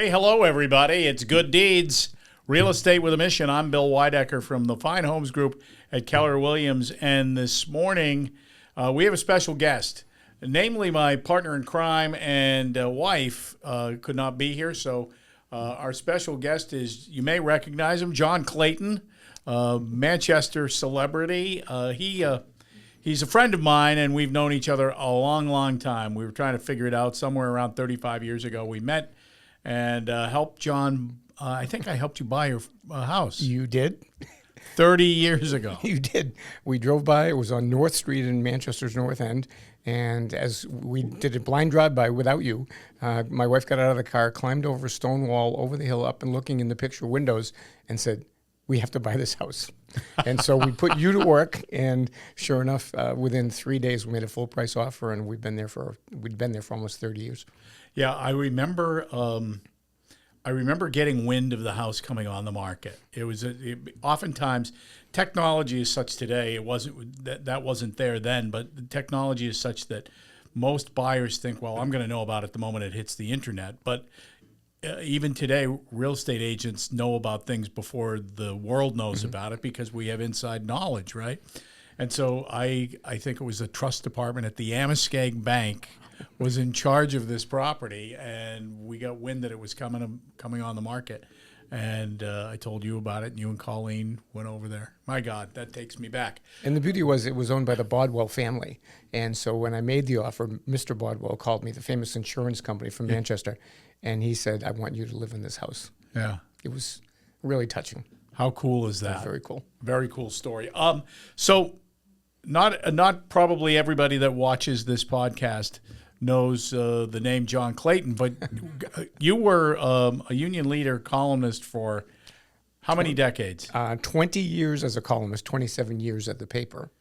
Hey, hello, everybody. It's Good Deeds, Real Estate with a Mission. I'm Bill Weidecker from the Fine Homes Group at Keller Williams. And this morning, we have a special guest, namely my partner in crime and wife could not be here. So our special guest is, you may recognize him, John Clayton, Manchester celebrity. He's a friend of mine, and we've known each other a long, long time. We were trying to figure it out somewhere around 35 years ago. We met and helped John. I think I helped you buy your house. You did? 30 years ago. You did. We drove by. It was on North Street in Manchester's North End. And as we did a blind drive-by without you, my wife got out of the car, climbed over a stone wall, over the hill, up and looking in the picture windows, and said, "We have to buy this house." And so we put you to work, and sure enough, within 3 days, we made a full price offer, and we'd been there for almost 30 years. Yeah, I remember getting wind of the house coming on the market. It was oftentimes technology is such today. It wasn't that wasn't there then, but the technology is such that most buyers think, well, I'm going to know about it the moment it hits the internet. But even today, real estate agents know about things before the world knows about it because we have inside knowledge, right? And so I think it was the trust department at the Amoskeag Bank was in charge of this property, and we got wind that it was coming on the market. And I told you about it, and you and Colleen went over there. My God, that takes me back. And the beauty was it was owned by the Bodwell family. And so when I made the offer, Mr. Bodwell called me, the famous insurance company from Manchester, and he said, "I want you to live in this house." Yeah. It was really touching. How cool is that? Very cool. Very cool story. So not probably everybody that watches this podcast knows the name John Clayton, but you were a union leader columnist for how many decades? 20 years as a columnist, 27 years at the paper.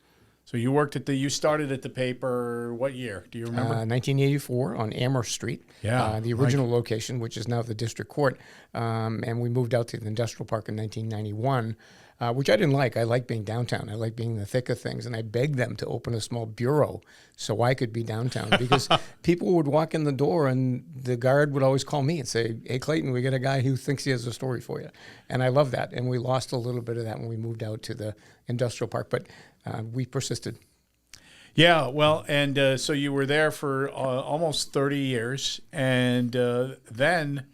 So you started at the paper, what year? Do you remember? 1984 on Amherst Street, the original location, which is now the district court. And we moved out to the industrial park in 1991. Which I didn't like. I like being downtown. I like being in the thick of things. And I begged them to open a small bureau so I could be downtown because people would walk in the door and the guard would always call me and say, "Hey, Clayton, we got a guy who thinks he has a story for you." And I love that. And we lost a little bit of that when we moved out to the industrial park. But we persisted. Yeah, well, and so you were there for almost 30 years. And then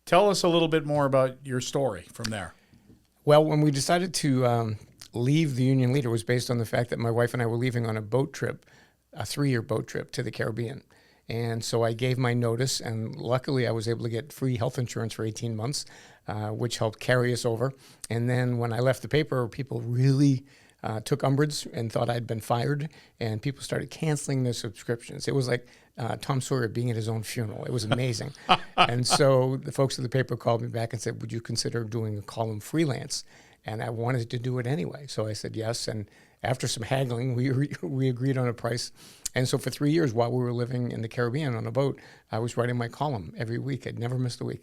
tell us a little bit more about your story from there. Well, when we decided to leave the union leader, it was based on the fact that my wife and I were leaving on a boat trip, a 3-year boat trip to the Caribbean. And so I gave my notice, and luckily I was able to get free health insurance for 18 months, which helped carry us over. And then when I left the paper, people really took umbrage and thought I'd been fired, and people started canceling their subscriptions. It was like Tom Sawyer being at his own funeral. It was amazing. And so the folks at the paper called me back and said, "Would you consider doing a column freelance?" And I wanted to do it anyway. So I said yes. And after some haggling, we agreed on a price. And so for 3 years, while we were living in the Caribbean on a boat, I was writing my column every week. I'd never missed a week.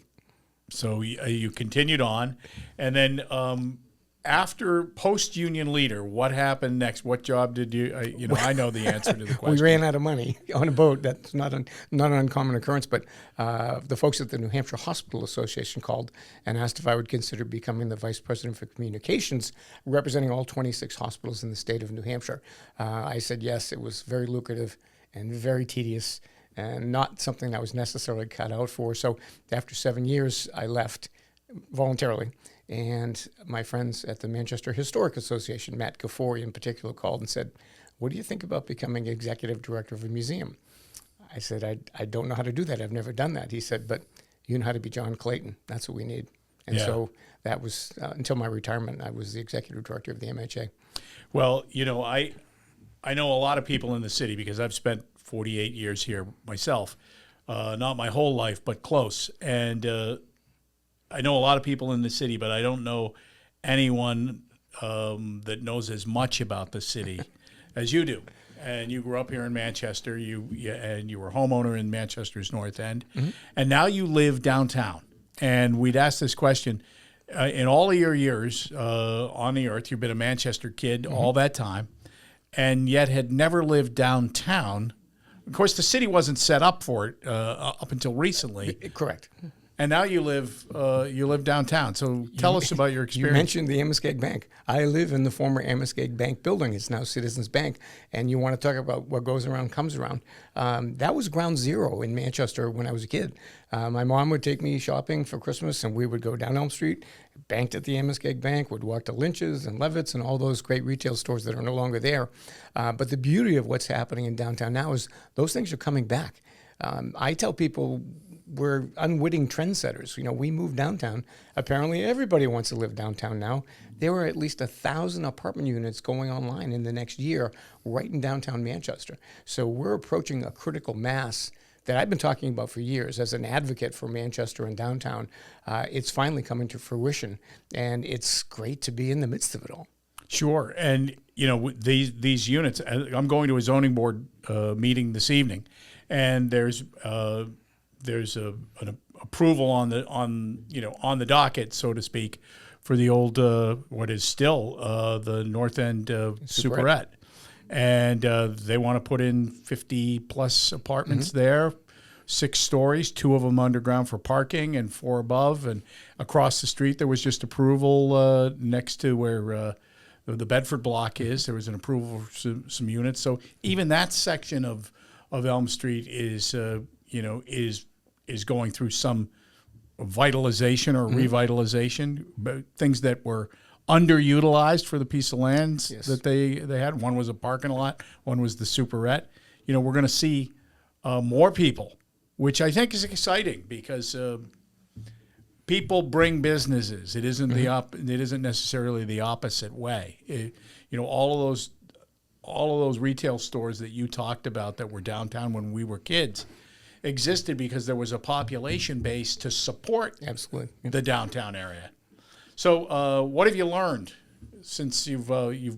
So you continued on. And then after post-union leader, what happened next? What job did you, I know the answer to the question. We ran out of money on a boat. That's not an uncommon occurrence, but the folks at the New Hampshire Hospital Association called and asked if I would consider becoming the vice president for communications, representing all 26 hospitals in the state of New Hampshire. I said yes. It was very lucrative and very tedious and not something I was necessarily cut out for. So after 7 years, I left voluntarily. And my friends at the Manchester Historic Association, Matt Gaffori in particular, called and said, "What do you think about becoming executive director of a museum?" I said, I don't know how to do that. I've never done that. He said, "But you know how to be John Clayton. That's what we need." And so that was, until my retirement, I was the executive director of the MHA. Well, I know a lot of people in the city because I've spent 48 years here myself. Not my whole life, but close. And I know a lot of people in the city, but I don't know anyone that knows as much about the city as you do. And you grew up here in Manchester, and you were a homeowner in Manchester's North End, and now you live downtown. And we'd ask this question, in all of your years on the earth, you've been a Manchester kid all that time, and yet had never lived downtown. Of course, the city wasn't set up for it up until recently. Correct. And now you live downtown. So tell us about your You experience. mentioned the Amoskeag Bank. I live in the former Amoskeag Bank building. It's now Citizens Bank. And you want to talk about what goes around comes around. That was ground zero in Manchester when I was a kid. My mom would take me shopping for Christmas, and we would go down Elm Street, banked at the Amoskeag Bank, would walk to Lynch's and Levitt's and all those great retail stores that are no longer there. But the beauty of what's happening in downtown now is those things are coming back. I tell people we're unwitting trendsetters. You know, we moved downtown. Apparently, everybody wants to live downtown now. There were at least 1,000 apartment units going online in the next year right in downtown Manchester. So we're approaching a critical mass that I've been talking about for years as an advocate for Manchester and downtown. It's finally coming to fruition, and it's great to be in the midst of it all. Sure. And, you know, these units, I'm going to a zoning board meeting this evening, and there's an approval on the docket, so to speak, for the old what is still the North End Superette, and they want to put in 50 plus apartments there, 6 stories, 2 of them underground for parking and 4 above, and across the street there was just approval next to where the Bedford block is. There was an approval for some units, so even that section of Elm Street is going through some vitalization or revitalization, but things that were underutilized for the piece of land that they had. One was a parking lot, one was the Superette. You know, we're going to see more people, which I think is exciting because people bring businesses. It isn't it isn't necessarily the opposite way. All of those retail stores that you talked about that were downtown when we were kids existed because there was a population base to support the downtown area. So, what have you learned since you've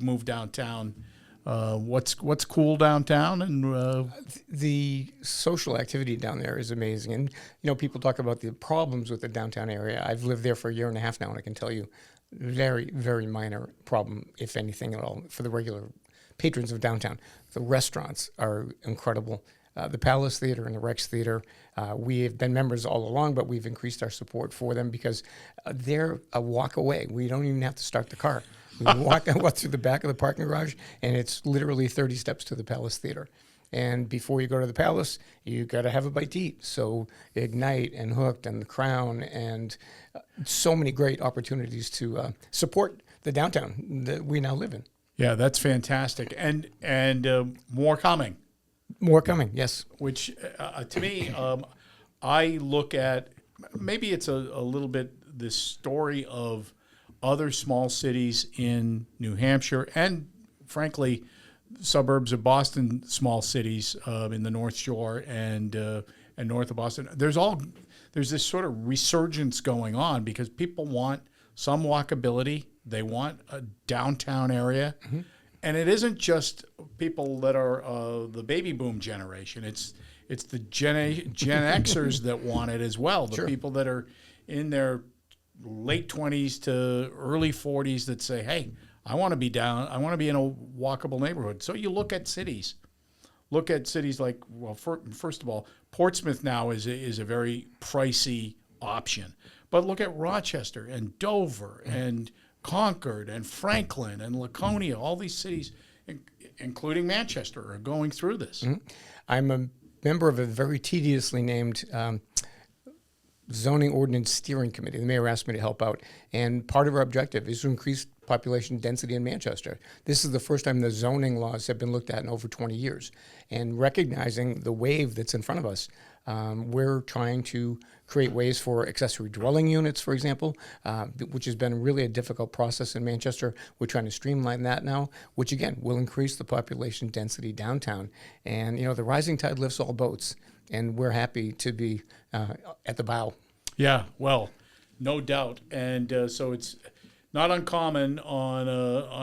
moved downtown? What's cool downtown, and the social activity down there is amazing. And people talk about the problems with the downtown area. I've lived there for a year and a half now, and I can tell you, very, very minor problem, if anything at all, for the regular patrons of downtown. The restaurants are incredible. The Palace Theater and the Rex Theater, we have been members all along, but we've increased our support for them because they're a walk away. We don't even have to start the car. We walk through the back of the parking garage, and it's literally 30 steps to the Palace Theater. And before you go to the Palace, you got to have a bite to eat. So Ignite and Hooked and The Crown and so many great opportunities to support the downtown that we now live in. Yeah, that's fantastic. And more coming. More coming, yes. Which, to me, I look at, maybe it's a little bit this story of other small cities in New Hampshire and, frankly, suburbs of Boston, small cities in the North Shore and north of Boston. There's this sort of resurgence going on because people want some walkability. They want a downtown area. Mm-hmm. And it isn't just people that are the baby boom generation. It's the Gen Xers that want it as well. The people that are in their late 20s to early 40s that say, "Hey, I want to be down. I want to be in a walkable neighborhood." So you look at cities. Look at cities like, well, first of all, Portsmouth now is a very pricey option. But look at Rochester and Dover and Concord and Franklin and Laconia. All these cities, including Manchester, are going through this. Mm-hmm. I'm a member of a very tediously named zoning ordinance steering committee. The mayor asked me to help out, and part of our objective is to increase population density in Manchester. This is the first time the zoning laws have been looked at in over 20 years, and recognizing the wave that's in front of us, we're trying to create ways for accessory dwelling units, for example, which has been really a difficult process in Manchester. We're trying to streamline that now, which again will increase the population density downtown. And the rising tide lifts all boats, and we're happy to be at the bow. Yeah, well, no doubt. And so it's not uncommon on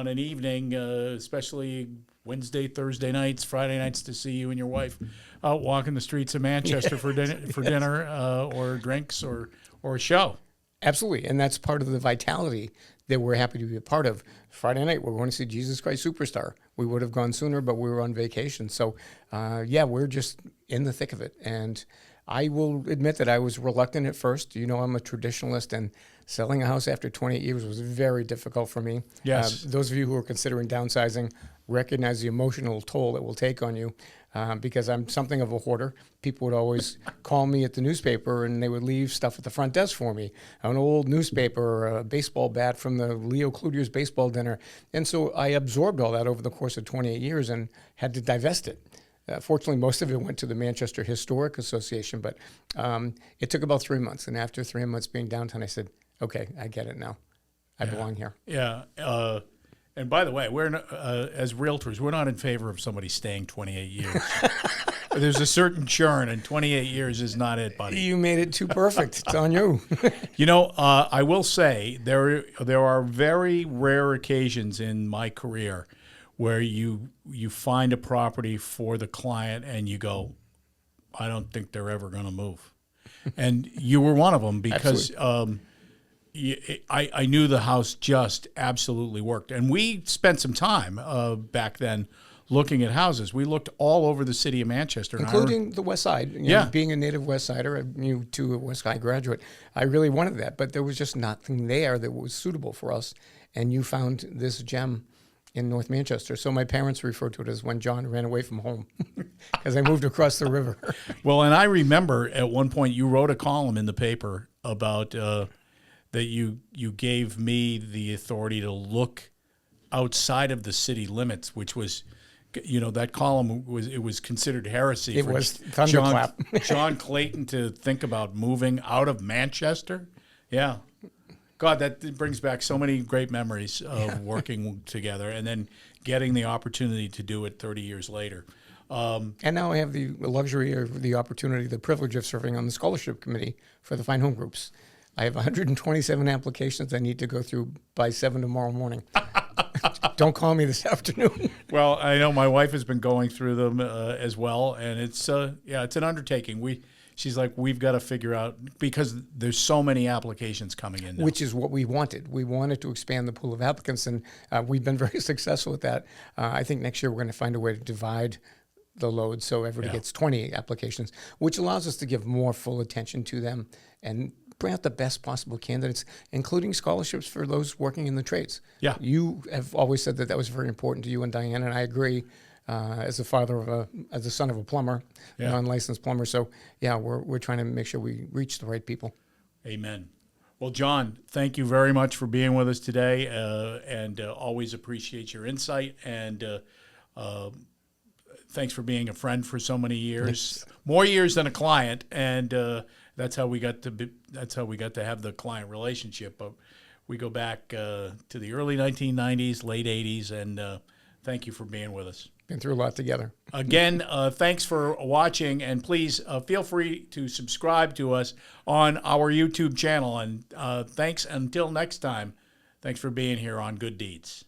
an evening, especially Wednesday, Thursday nights, Friday nights, to see you and your wife out walking the streets of Manchester for dinner or drinks or a show. Absolutely, and that's part of the vitality that we're happy to be a part of. Friday night, we're going to see Jesus Christ Superstar. We would have gone sooner, but we were on vacation. So, we're just in the thick of it. And I will admit that I was reluctant at first. You know, I'm a traditionalist, and selling a house after 28 years was very difficult for me. Yes. Those of you who are considering downsizing recognize the emotional toll it will take on you, because I'm something of a hoarder. People would always call me at the newspaper, and they would leave stuff at the front desk for me, an old newspaper or a baseball bat from the Leo Cloutier's baseball dinner. And so I absorbed all that over the course of 28 years and had to divest it. Fortunately, most of it went to the Manchester Historic Association, but it took about 3 months. And after 3 months being downtown, I said, okay, I get it now. I belong here. Yeah. And by the way, we're not, as realtors, we're not in favor of somebody staying 28 years. There's a certain churn, and 28 years is not it, buddy. You made it too perfect. It's on you. You know, I will say there are very rare occasions in my career where you find a property for the client and you go, I don't think they're ever going to move. And you were one of them because I knew the house just absolutely worked. And we spent some time back then looking at houses. We looked all over the city of Manchester. Including the West Side. You know, being a native West Sider, you too, a West Side graduate, I really wanted that. But there was just nothing there that was suitable for us. And you found this gem in North Manchester. So my parents referred to it as when John ran away from home, because I moved across the river. Well, and I remember at one point you wrote a column in the paper about that you gave me the authority to look outside of the city limits, which was, you know, that column was considered heresy. It for was thunderclap. John Clayton to think about moving out of Manchester. Yeah. God, that brings back so many great memories of working together and then getting the opportunity to do it 30 years later. And now I have the luxury or the opportunity, the privilege of serving on the scholarship committee for the Fine Home Groups. I have 127 applications I need to go through by 7 tomorrow morning. Don't call me this afternoon. Well, I know my wife has been going through them as well, and it's it's an undertaking. She's like, we've got to figure out, because there's so many applications coming in now. Which is what we wanted. We wanted to expand the pool of applicants, and we've been very successful with that. I think next year we're going to find a way to divide the load so everybody gets 20 applications, which allows us to give more full attention to them and bring out the best possible candidates, including scholarships for those working in the trades. Yeah. You have always said that was very important to you and Diane, and I agree. As a son of a plumber, non-licensed plumber. So, we're trying to make sure we reach the right people. Amen. Well, John, thank you very much for being with us today, and always appreciate your insight. And thanks for being a friend for so many years, more years than a client. And that's how we got to have the client relationship. But we go back to the early 1990s, late 80s, and thank you for being with us. Been through a lot together. Again, thanks for watching, and please feel free to subscribe to us on our YouTube channel. And thanks until next time. Thanks for being here on Good Deeds.